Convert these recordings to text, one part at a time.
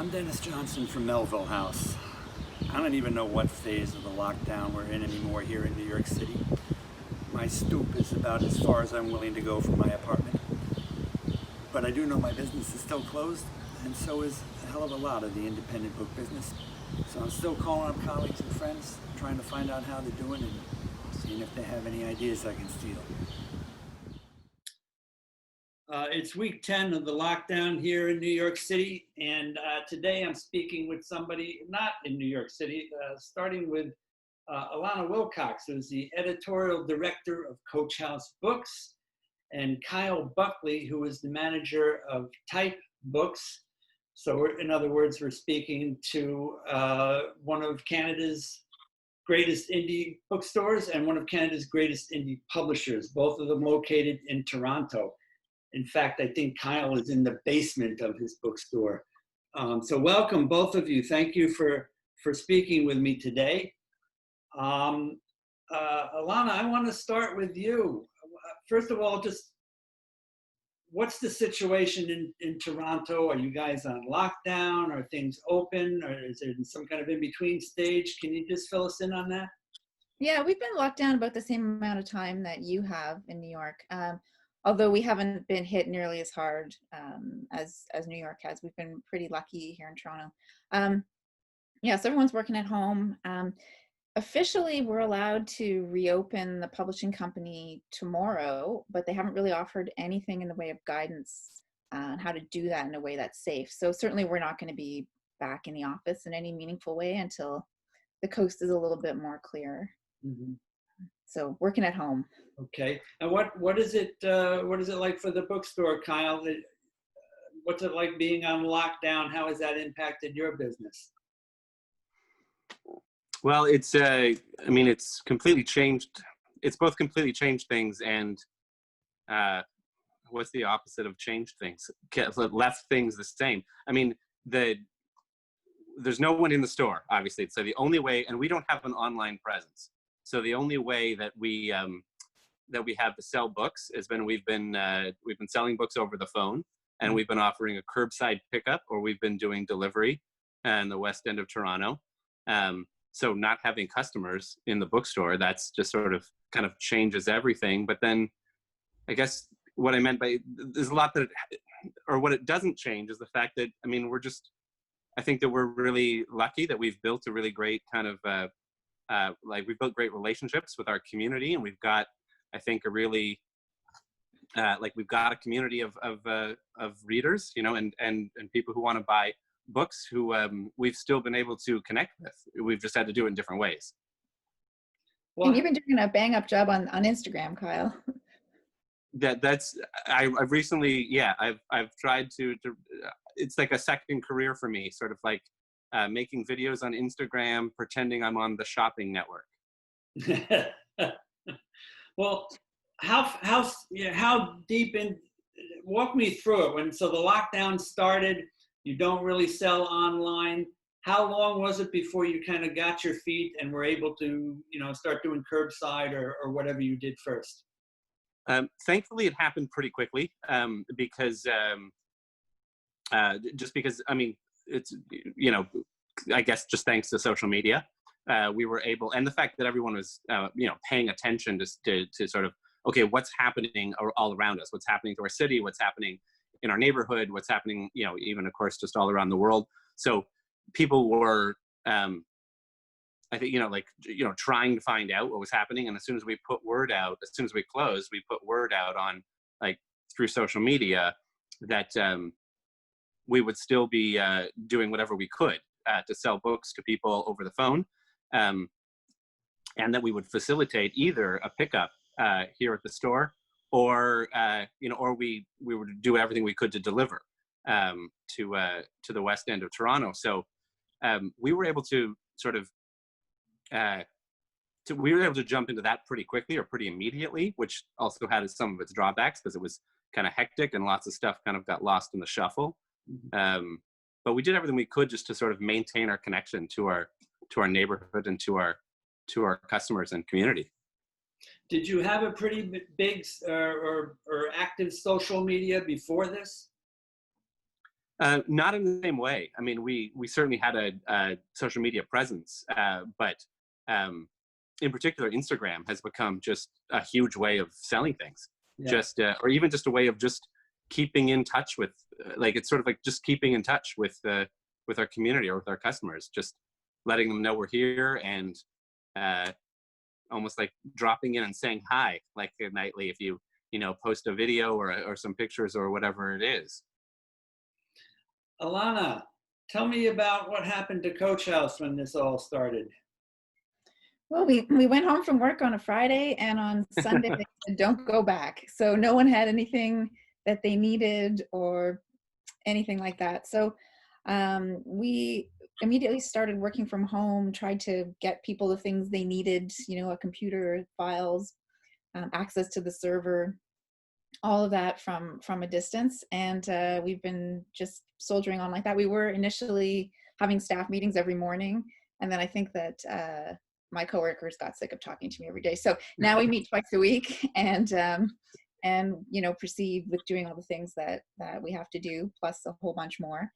I'm Dennis Johnson from Melville House. I don't even know what phase of the lockdown we're in anymore here in New York City. My stoop is about as far as I'm willing to go from my apartment. But I do know my business is still closed, and so is a hell of a lot of the independent book business. So I'm still calling up colleagues and friends, trying to find out how they're doing and seeing if they have any ideas I can steal. It's week 10 of the lockdown here in New York City, and today I'm speaking with somebody not in New York City, starting with Alana Wilcox, who's the editorial director of Coach House Books, and Kyle Buckley, who is the manager of Type Books. So in other words, we're speaking to one of Canada's greatest indie bookstores and one of Canada's greatest indie publishers, both of them located in Toronto. In fact, I think Kyle is in the basement of his bookstore. So welcome, both of you. Thank you for speaking with me today. Alana, I want to start with you. First of all, just what's the situation in Toronto? Are you guys on lockdown? Are things open? Or is there some kind of in-between stage? Can you just fill us in on that? Yeah, we've been locked down about the same amount of time that you have in New York. Although we haven't been hit nearly as hard as New York has. We've been pretty lucky here in Toronto. So everyone's working at home. Officially, we're allowed to reopen the publishing company tomorrow, but they haven't really offered anything in the way of guidance on how to do that in a way that's safe. So certainly we're not going to be back in the office in any meaningful way until the coast is a little bit more clear. Mm-hmm. So working at home. Okay. And what is it like for the bookstore, Kyle? What's it like being on lockdown? How has that impacted your business? Well, it's completely changed. It's both completely changed things and what's the opposite of changed things? Left things the same. I mean, there's no one in the store, obviously. So the only way, and we don't have an online presence. So the only way that we have to sell books is when we've been selling books over the phone, and we've been offering a curbside pickup, or we've been doing delivery in the West End of Toronto. So not having customers in the bookstore, that's just sort of kind of changes everything. But then I guess what I meant by there's a lot or what it doesn't change is the fact that, I mean, I think that we're really lucky that we've built a really great kind of, we've built great relationships with our community, and we've got, I think, a really, we've got a community of readers, and people who want to buy books who we've still been able to connect with. We've just had to do it in different ways. Well, and you've been doing a bang up job on Instagram, Kyle. I've recently, I've tried to, it's like a second career for me, sort of like making videos on Instagram, pretending I'm on the shopping network. Well, how deep in, walk me through it. So the lockdown started, you don't really sell online. How long was it before you kind of got your feet and were able to, start doing curbside or whatever you did first? Thankfully, it happened pretty quickly because I mean, it's, I guess just thanks to social media, we were able, and the fact that everyone was, paying attention to sort of, okay, what's happening all around us, what's happening to our city, what's happening in our neighborhood, what's happening, even of course, just all around the world. So people were, I think, trying to find out what was happening. And as soon as we put word out, as soon as we closed, we put word out on through social media that we would still be doing whatever we could to sell books to people over the phone. And that we would facilitate either a pickup here at the store or we would do everything we could to deliver to the West End of Toronto. So we were able to sort of we were able to jump into that pretty quickly or pretty immediately, which also had some of its drawbacks because it was kind of hectic and lots of stuff kind of got lost in the shuffle. But we did everything we could just to sort of maintain our connection to our neighborhood and to our customers and community. Did you have a pretty big or active social media before this? Not in the same way. I mean, we certainly had a social media presence, but in particular, Instagram has become just a huge way of selling things. Yeah. Just or even just a way of just keeping in touch with, like, it's sort of like just keeping in touch with our community or with our customers, just letting them know we're here, and almost like dropping in and saying hi, like nightly, if you post a video or some pictures or whatever it is. Alana, tell me about what happened to Coach House when this all started. Well, we went home from work on a Friday, and on Sunday they said, don't go back. So no one had anything that they needed or anything like that. So we immediately started working from home, tried to get people the things they needed, a computer, files, access to the server, all of that from a distance. And we've been just soldiering on like that. We were initially having staff meetings every morning, and then I think that my coworkers got sick of talking to me every day. So now we meet twice a week, and proceed with doing all the things that we have to do, plus a whole bunch more.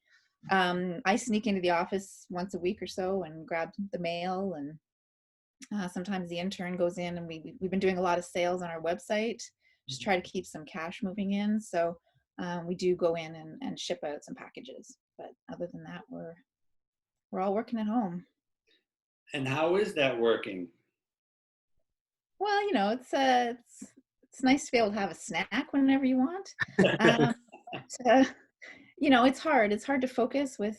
I sneak into the office once a week or so and grab the mail, and sometimes the intern goes in, and we've been doing a lot of sales on our website, just try to keep some cash moving in. So we do go in and ship out some packages, but other than that, we're all working at home. And how is that working? Well, it's nice to be able to have a snack whenever you want. So, it's hard. It's hard to focus with,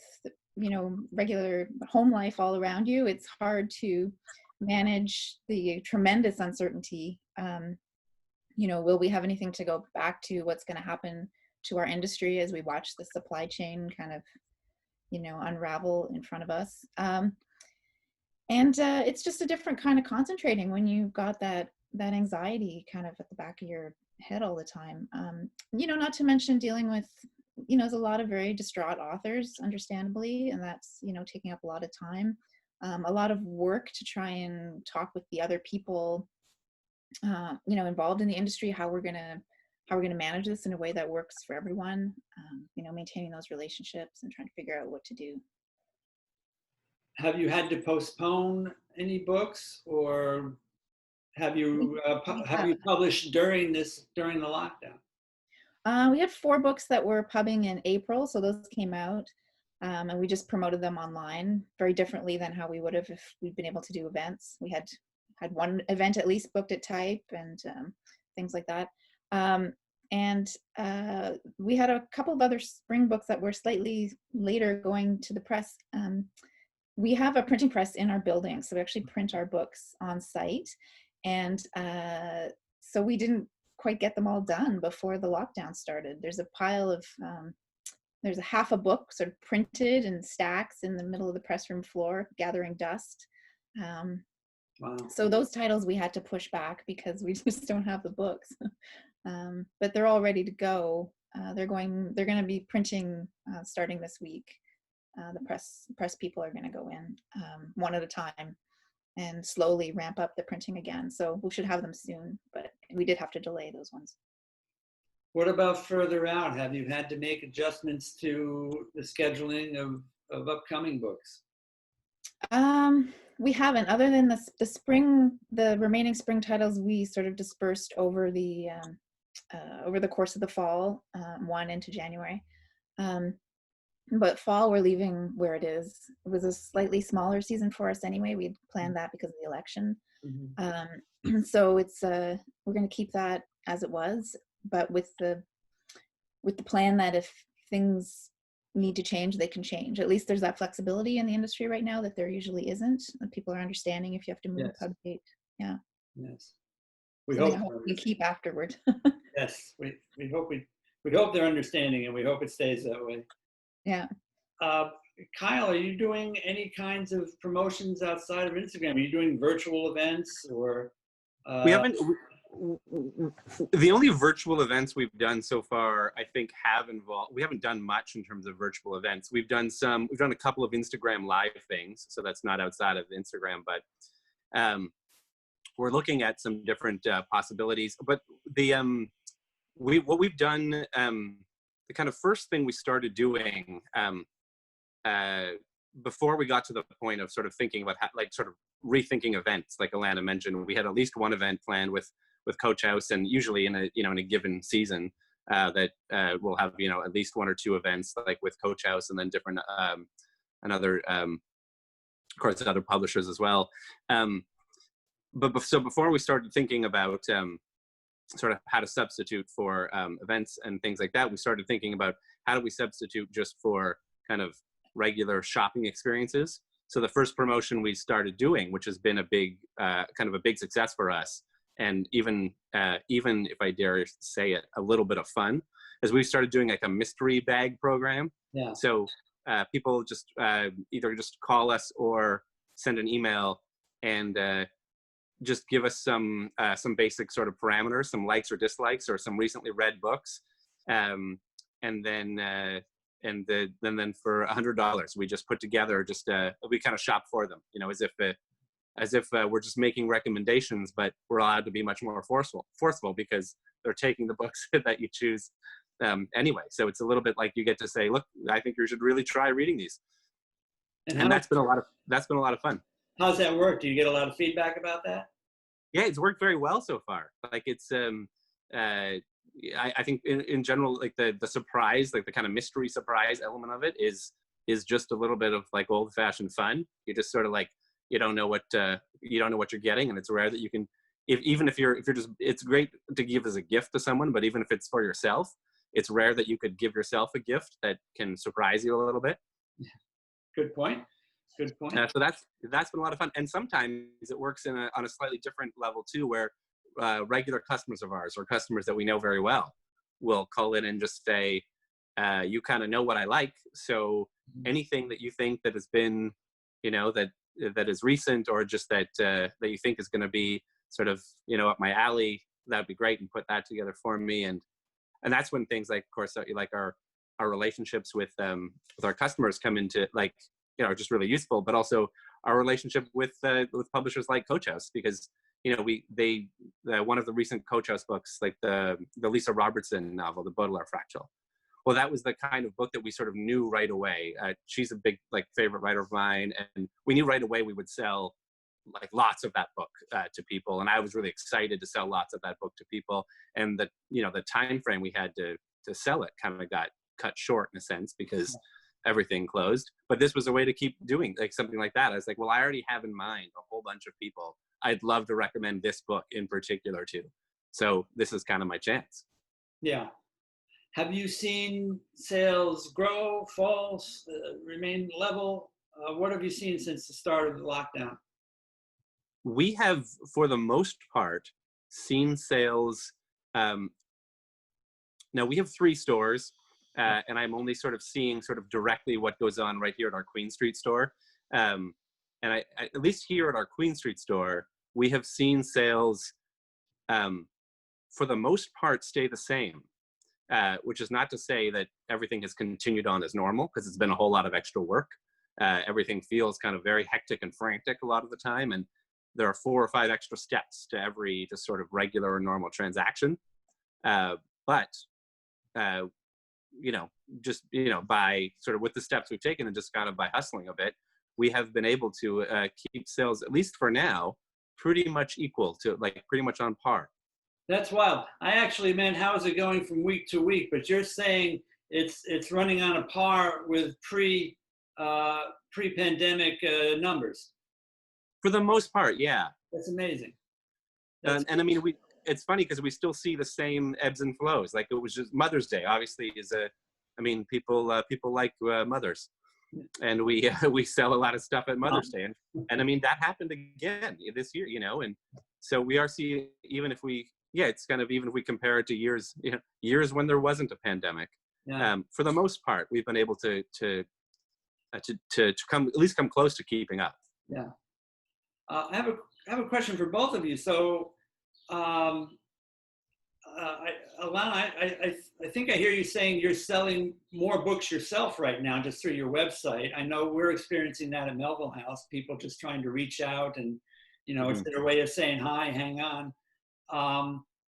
regular home life all around you. It's hard to manage the tremendous uncertainty. Will we have anything to go back to? What's going to happen to our industry as we watch the supply chain kind of, unravel in front of us? And it's just a different kind of concentrating when you've got that anxiety kind of at the back of your head all the time. Not to mention dealing with, there's a lot of very distraught authors, understandably, and that's, taking up a lot of time, a lot of work to try and talk with the other people, involved in the industry, how we're going to manage this in a way that works for everyone, maintaining those relationships and trying to figure out what to do. Have you had to postpone any books, or have you published during the lockdown? We had 4 books that were pubbing in April, so those came out, and we just promoted them online very differently than how we would have if we'd been able to do events. We had one event at least booked at Type and things like that. And we had a couple of other spring books that were slightly later going to the press. We have a printing press in our building, so we actually print our books on site. And so we didn't quite get them all done before the lockdown started. There's a pile of, there's a half a book sort of printed in stacks in the middle of the press room floor, gathering dust. Wow. So those titles we had to push back because we just don't have the books. But they're all ready to go. They're going to be printing starting this week. The press people are going to go in one at a time and slowly ramp up the printing again. So we should have them soon, but we did have to delay those ones. What about further out? Have you had to make adjustments to the scheduling of upcoming books? We haven't, other than the remaining spring titles we sort of dispersed over the course of the fall, one into January. But fall, we're leaving where it is. It was a slightly smaller season for us anyway. We'd planned that because of the election. Mm-hmm. So it's we're going to keep that as it was, but with the plan that if things need to change, they can change. At least there's that flexibility in the industry right now that there usually isn't. People are understanding if you have to move a pub date. Yeah. Yes. We so hope we keep afterward. Yes, we hope they're understanding, and we hope it stays that way. Yeah. Kyle, are you doing any kinds of promotions outside of Instagram? Are you doing virtual events or? We haven't. The only virtual events we've done so far, I think, have involved. We haven't done much in terms of virtual events. We've done a couple of Instagram live things, so that's not outside of Instagram, but we're looking at some different possibilities. But what we've done the kind of first thing we started doing before we got to the point of sort of thinking about like sort of rethinking events, like Alana mentioned, we had at least one event planned with Coach House, and usually in a given season that we'll have at least one or two events like with Coach House, and then different another of course other publishers as well. So before we started thinking about sort of how to substitute for events and things like that, we started thinking about how do we substitute just for kind of regular shopping experiences. So the first promotion we started doing, which has been a big kind of a big success for us, and even if I dare say it, a little bit of fun, is we started doing like a mystery bag program. Yeah. So people just either just call us or send an email and just give us some basic sort of parameters, some likes or dislikes, or some recently read books, and then for $100 we just put together we kind of shop for them, as if we're just making recommendations, but we're allowed to be much more forceful because they're taking the books that you choose anyway. So it's a little bit like you get to say, look, I think you should really try reading these, and that's been a lot of fun. How's that work? Do you get a lot of feedback about that? Yeah, it's worked very well so far. Like it's I think in general, like the surprise, like the kind of mystery surprise element of it is just a little bit of like old-fashioned fun. You just sort of like you don't know what you're getting, and it's rare that you can, even if you're just, it's great to give as a gift to someone, but even if it's for yourself, it's rare that you could give yourself a gift that can surprise you a little bit. Good point. Good point. So that's been a lot of fun, and sometimes it works on a slightly different level too, where regular customers of ours or customers that we know very well will call in and just say, you kind of know what I like, so anything that you think that has been, that is recent, or just that you think is going to be sort of up my alley, that'd be great, and put that together for me. And that's when things like, of course, like our relationships with our customers come into like, just really useful, but also our relationship with publishers like Coach House, because one of the recent Coach House books, like the Lisa Robertson novel, The Baudelaire Fractal. Well, that was the kind of book that we sort of knew right away. She's a big favorite writer of mine, and we knew right away we would sell like lots of that book to people, and I was really excited to sell lots of that book to people. And the time frame we had to sell it kind of got cut short in a sense because everything closed. But this was a way to keep doing like something like that. I was like, well, I already have in mind a whole bunch of people I'd love to recommend this book in particular to. So this is kind of my chance. Yeah. Have you seen sales grow, fall, remain level? What have you seen since the start of the lockdown? We have, for the most part, seen sales. Now we have 3 stores, and I'm only sort of seeing sort of directly what goes on right here at our Queen Street store. And I at least here at our Queen Street store, we have seen sales, for the most part, stay the same. Which is not to say that everything has continued on as normal, because it's been a whole lot of extra work. Everything feels kind of very hectic and frantic a lot of the time, and there are 4 or 5 extra steps to every just sort of regular or normal transaction. But by sort of with the steps we've taken and just kind of by hustling a bit, we have been able to keep sales, at least for now, pretty much equal to, like, pretty much on par. That's wild. I actually meant how is it going from week to week, but you're saying it's running on a par with pre-pandemic numbers. For the most part, yeah. That's amazing. And I mean, it's funny because we still see the same ebbs and flows. Like, it was just Mother's Day, obviously, people like mothers, and we sell a lot of stuff at Mother's Day, and I mean that happened again this year, and so we are seeing, even if we compare it to years when there wasn't a pandemic, for the most part we've been able to come close to keeping up. Yeah. I have a question for both of you. So, Alana, I think I hear you saying you're selling more books yourself right now just through your website. I know we're experiencing that at Melville House, people just trying to reach out and, it's their way of saying, hi, hang on.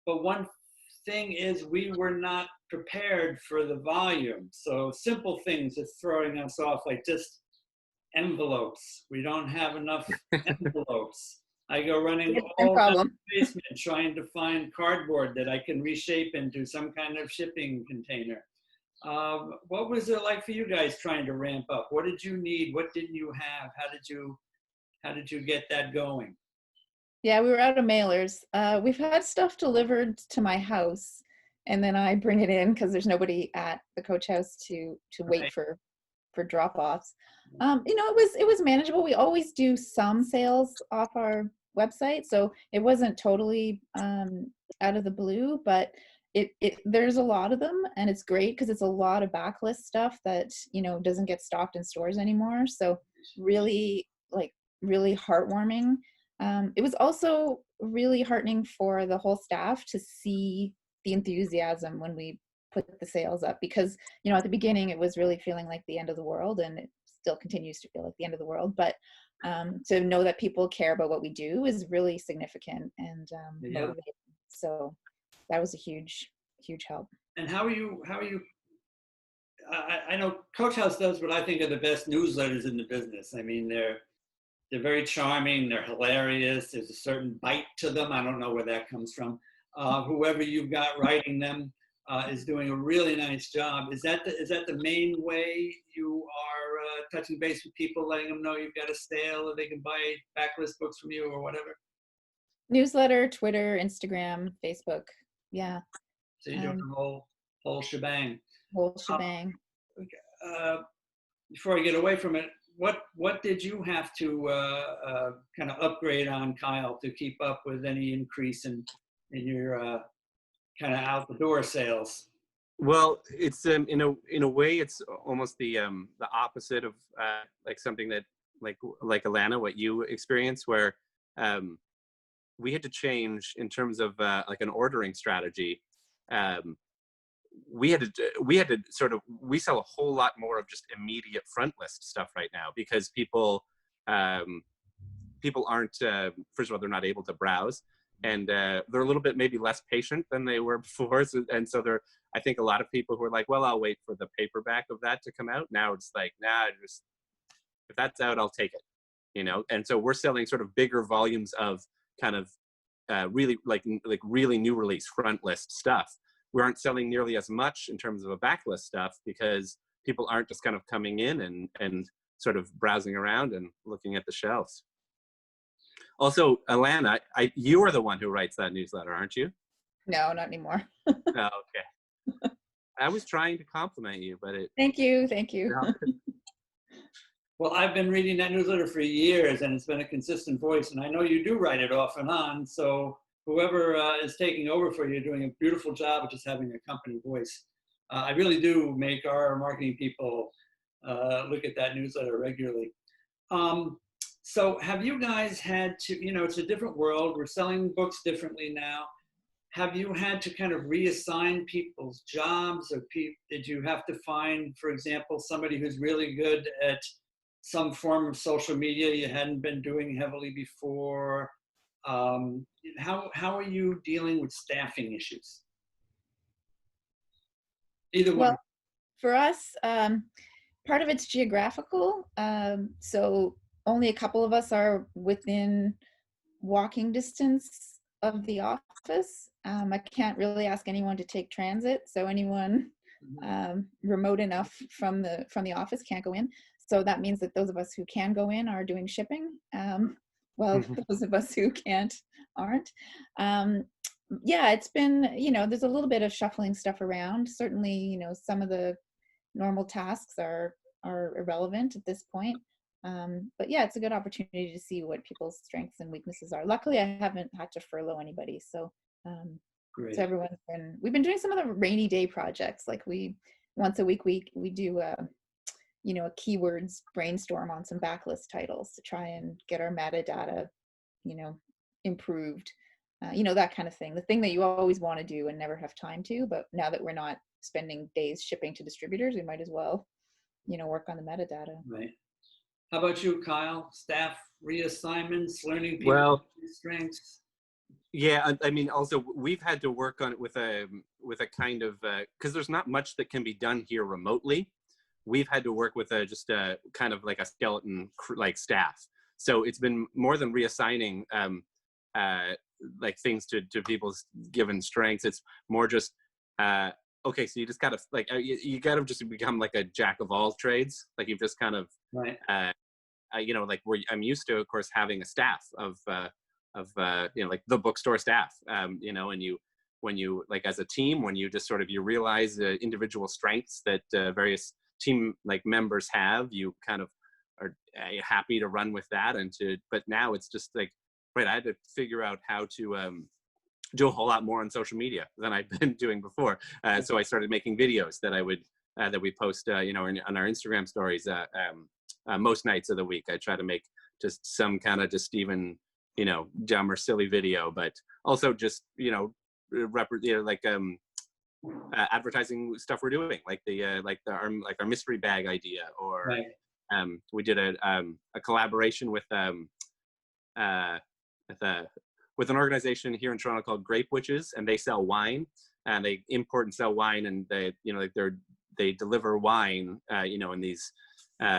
But one thing is we were not prepared for the volume. So simple things are throwing us off, like just envelopes. We don't have enough envelopes. I go running Same all down problem. the basement trying to find cardboard that I can reshape into some kind of shipping container. What was it like for you guys trying to ramp up? What did you need? What didn't you have? How did you get that going? Yeah, we were out of mailers. We've had stuff delivered to my house, and then I bring it in because there's nobody at the coach house to wait Right. for drop-offs. It was manageable. We always do some sales off our website, so it wasn't totally out of the blue, but it there's a lot of them, and it's great because it's a lot of backlist stuff that doesn't get stocked in stores anymore. So really really heartwarming. It was also really heartening for the whole staff to see the enthusiasm when we put the sales up, because at the beginning it was really feeling like the end of the world, and it still continues to feel like the end of the world, but to know that people care about what we do is really significant and motivating. So that was a huge help. And how are you I know Coach House does what I think are the best newsletters in the business. I mean, they're very charming, they're hilarious, there's a certain bite to them. I don't know where that comes from. Whoever you've got writing them is doing a really nice job. Is that the main way you are touching base with people, letting them know you've got a sale or they can buy backlist books from you or whatever? Newsletter, Twitter, Instagram, Facebook. Yeah. So you're doing the whole shebang. Whole shebang. Before I get away from it, what did you have to kind of upgrade on, Kyle, to keep up with any increase in your kind of out the door sales? Well, it's in a way it's almost the opposite of like something that like Alana, what you experienced, where we had to change in terms of like an ordering strategy. We had to we sell a whole lot more of just immediate front list stuff right now, because people aren't first of all, they're not able to browse, and they're a little bit maybe less patient than they were before. So I think a lot of people who are like, well, I'll wait for the paperback of that to come out. Now it's like, nah, just if that's out, I'll take it, And so we're selling sort of bigger volumes of kind of really like really new release front list stuff. We aren't selling nearly as much in terms of a backlist stuff because people aren't just kind of coming in and sort of browsing around and looking at the shelves. Also, Alana, you are the one who writes that newsletter, aren't you? No, not anymore. Oh, okay. I was trying to compliment you, but Thank you. No. Well, I've been reading that newsletter for years, and it's been a consistent voice, and I know you do write it off and on, so whoever is taking over for you, doing a beautiful job of just having a company voice. I really do make our marketing people look at that newsletter regularly. So have you guys had to, it's a different world. We're selling books differently now. Have you had to kind of reassign people's jobs, or did you have to find, for example, somebody who's really good at some form of social media you hadn't been doing heavily before? How are you dealing with staffing issues? Either one. Well, for us, part of it's geographical. So only a couple of us are within walking distance of the office. I can't really ask anyone to take transit, so anyone remote enough from the office can't go in. So that means that those of us who can go in are doing shipping. Well, those of us who can't aren't. Yeah, it's been, there's a little bit of shuffling stuff around. Certainly, some of the normal tasks are irrelevant at this point. But yeah, it's a good opportunity to see what people's strengths and weaknesses are. Luckily, I haven't had to furlough anybody. So, Great. so we've been doing some of the rainy day projects. Like once a week, we do a keywords brainstorm on some backlist titles to try and get our metadata, improved, that kind of thing. The thing that you always want to do and never have time to, but now that we're not spending days shipping to distributors, we might as well, work on the metadata. Right. How about you, Kyle? Staff reassignments, learning people's strengths? Yeah, I mean, also we've had to work on it with a kind of because there's not much that can be done here remotely. We've had to work with just a kind of like a skeleton like staff. So it's been more than reassigning like things to people's given strengths. It's more just okay. So you just gotta like you gotta just become like a jack of all trades. Like you've just kind of Right. you know, like I'm used to, of course, having a staff of you know, like the bookstore staff, you know, and when you like as a team, when you just sort of you realize the individual strengths that various team like members have, you kind of are happy to run with that but now it's just like, right, I had to figure out how to do a whole lot more on social media than I've been doing before. So I started making videos that I would that we post, you know, on our Instagram stories most nights of the week. I try to make just some kind of just even, you know, dumb or silly video, but also just, you know, you know, like advertising stuff we're doing, like our mystery bag idea, or Right. we did a collaboration with with with an organization here in Toronto called Grape Witches, and they sell wine, and they import and sell wine, and they, you know, like they deliver wine, you know, in these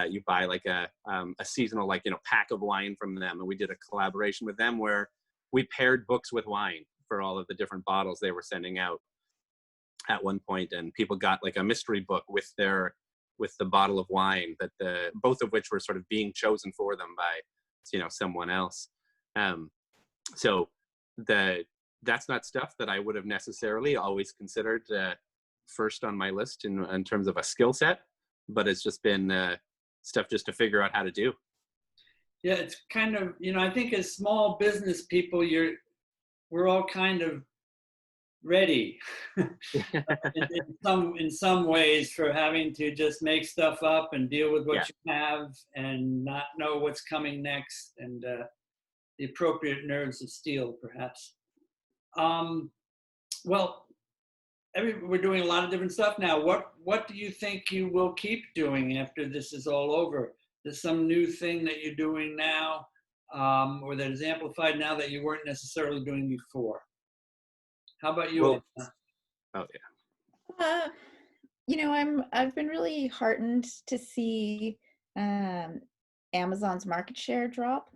you buy like a seasonal, like, you know, pack of wine from them, and we did a collaboration with them where we paired books with wine for all of the different bottles they were sending out at one point, and people got like a mystery book with the bottle of wine that both of which were sort of being chosen for them by, you know, someone else. So that's not stuff that I would have necessarily always considered first on my list in terms of a skill set, but it's just been stuff just to figure out how to do. Yeah, it's kind of, you know, I think as small business people, we're all kind of ready in some ways for having to just make stuff up and deal with what you have and not know what's coming next, and the appropriate nerves of steel, perhaps. Well, we're doing a lot of different stuff now. What do you think you will keep doing after this is all over? There's some new thing that you're doing now, or that is amplified now that you weren't necessarily doing before. How about you? Well, oh yeah. You know, I've been really heartened to see Amazon's market share drop,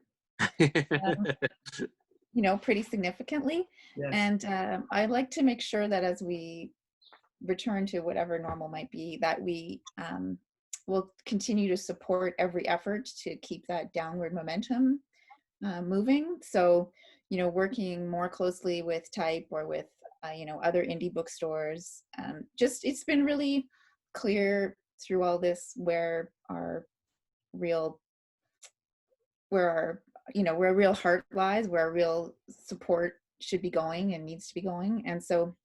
you know, pretty significantly. Yes. And I like to make sure that as we return to whatever normal might be, that we will continue to support every effort to keep that downward momentum moving. So, you know, working more closely with Type or with, you know, other indie bookstores. Just, it's been really clear through all this where our real heart lies, where our real support should be going and needs to be going. And so,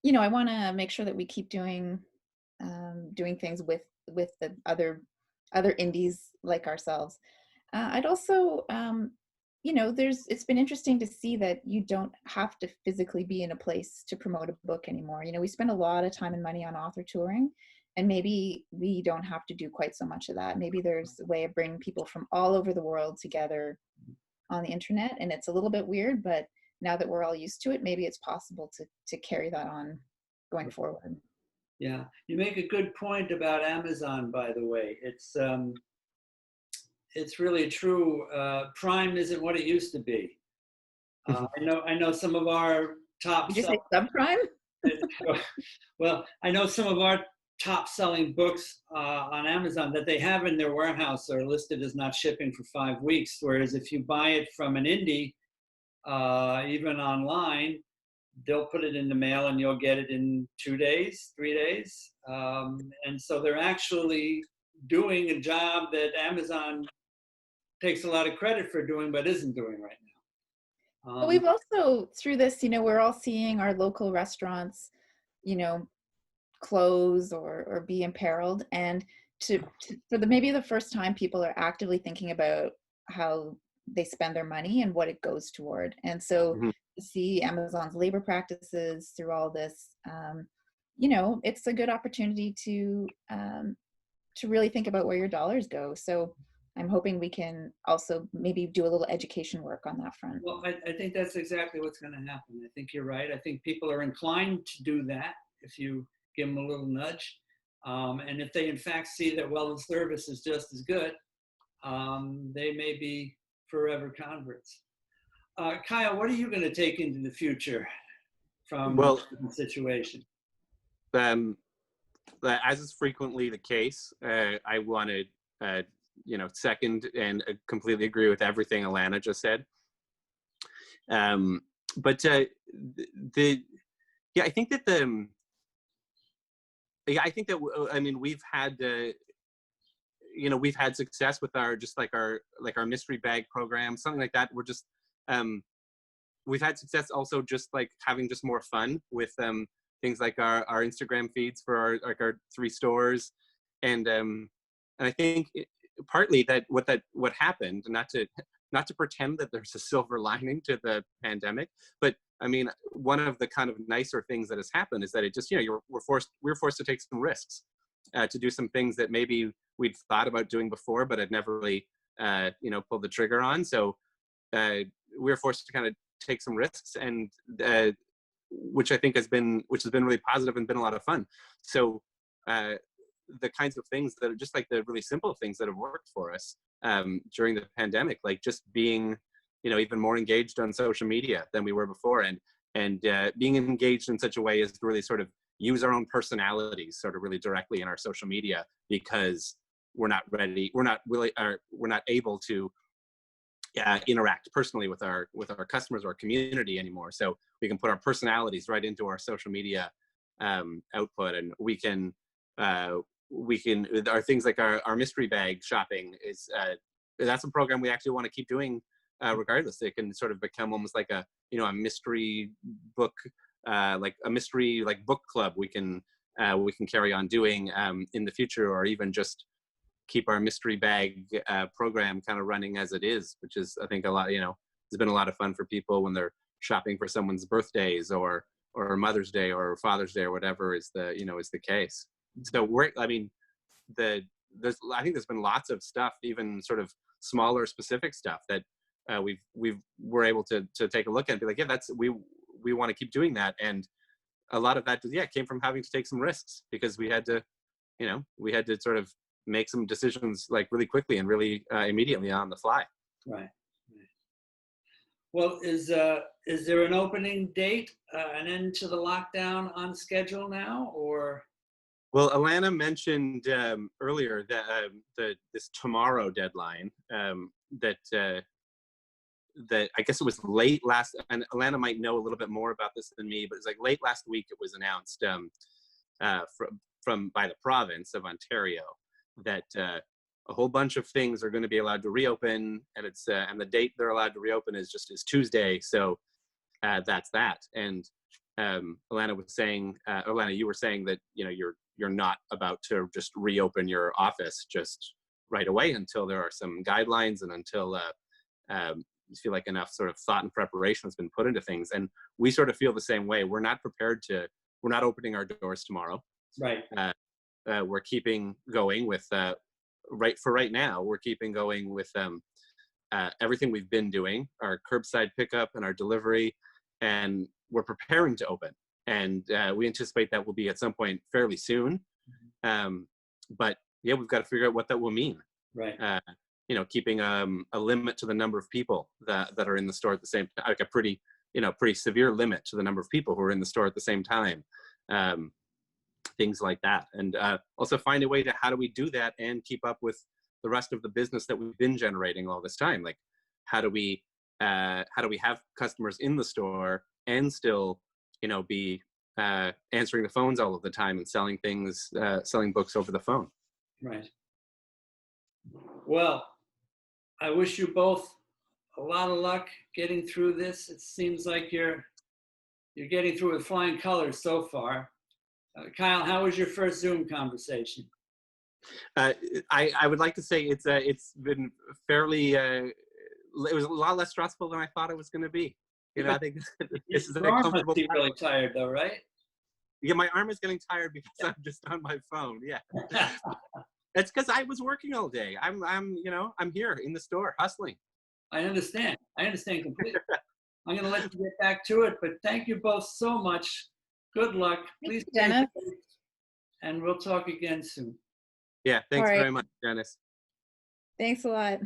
you know, I want to make sure that we keep doing things with the other indies like ourselves. I'd also, you know, it's been interesting to see that you don't have to physically be in a place to promote a book anymore. You know, we spend a lot of time and money on author touring, and maybe we don't have to do quite so much of that. Maybe there's a way of bringing people from all over the world together on the internet, and it's a little bit weird, but now that we're all used to it, maybe it's possible to carry that on going forward. Yeah, you make a good point about Amazon, by the way. It's really true. Prime isn't what it used to be. I know some of our top. Did you say subprime? Well, I know some of our top selling books on Amazon that they have in their warehouse are listed as not shipping for 5 weeks. Whereas if you buy it from an indie, even online, they'll put it in the mail and you'll get it in 2 days, 3 days. And so they're actually doing a job that Amazon takes a lot of credit for doing, but isn't doing right now. But we've also, through this, you know, we're all seeing our local restaurants, you know, close or be imperiled. And for maybe the first time, people are actively thinking about how they spend their money and what it goes toward. And so to see Amazon's labor practices through all this, you know, it's a good opportunity to really think about where your dollars go. So I'm hoping we can also maybe do a little education work on that front. Well, I think that's exactly what's going to happen. I think you're right. I think people are inclined to do that if you give them a little nudge. And if they in fact see that wellness service is just as good, they may be forever converts. Kyle, what are you going to take into the future from the situation? As is frequently the case, I want to, second and completely agree with everything Alana just said. But I think that we've had we've had success with our our mystery bag program, something like that. We're just we've had success also just like having just more fun with things like our Instagram feeds for our 3 stores, and I think partly what happened, not to pretend that there's a silver lining to the pandemic, but I mean, one of the kind of nicer things that has happened is that it just, we're forced to take some risks, to do some things that maybe we'd thought about doing before, but had never really, pulled the trigger on. So we were forced to kind of take some risks, and which I think has been really positive and been a lot of fun. So the kinds of things that are just like the really simple things that have worked for us during the pandemic, like just being, even more engaged on social media than we were before, and being engaged in such a way as to really sort of use our own personalities sort of really directly in our social media, because we're not able to interact personally with our customers or our community anymore. So we can put our personalities right into our social media output, and we can our things like our mystery bag shopping is that's a program we actually want to keep doing regardless. It can sort of become almost like a mystery book, like a mystery book club we can carry on doing in the future, or even just keep our mystery bag program kind of running as it is, which is, I think, a lot, it's been a lot of fun for people when they're shopping for someone's birthdays or Mother's Day or Father's Day or whatever is the case. So I think there's been lots of stuff, even sort of smaller specific stuff that we're able to take a look at and be like, yeah, we want to keep doing that. And a lot of that, came from having to take some risks, because we had to sort of make some decisions like really quickly and really immediately on the fly. Right. Well, is there an opening date, an end to the lockdown on schedule now, or? Well, Alana mentioned earlier that this tomorrow deadline, that I guess it was late last, and Alana might know a little bit more about this than me, but it's like late last week it was announced by the province of Ontario that a whole bunch of things are going to be allowed to reopen, and it's and the date they're allowed to reopen is Tuesday. So that's that. And Alana was saying, Alana, you were saying that you're not about to just reopen your office just right away until there are some guidelines and until you feel like enough sort of thought and preparation has been put into things. And we sort of feel the same way. We're not opening our doors tomorrow. Right. We're keeping going with right now. We're keeping going with everything we've been doing, our curbside pickup and our delivery, and we're preparing to open. And we anticipate that will be at some point fairly soon. But yeah, we've got to figure out what that will mean. Right. Keeping a limit to the number of people that are in the store at the same time, like a pretty severe limit to the number of people who are in the store at the same time. Things like that. And also find a way to, how do we do that and keep up with the rest of the business that we've been generating all this time? Like, how do we have customers in the store and still, be answering the phones all of the time and selling books over the phone? Right. Well, I wish you both a lot of luck getting through this. It seems like you're getting through with flying colors so far. Kyle, how was your first Zoom conversation? I would like to say it's been fairly. It was a lot less stressful than I thought it was going to be. I think this is a comfortable. You're really tired, though, right? Yeah, my arm is getting tired because I'm just on my phone. Yeah. It's because I was working all day. I'm here in the store hustling. I understand. I understand completely. I'm going to let you get back to it, but thank you both so much. Good luck. Please stay Dennis. safe, and we'll talk again soon. Yeah, thanks All right. very much, Dennis. Thanks a lot.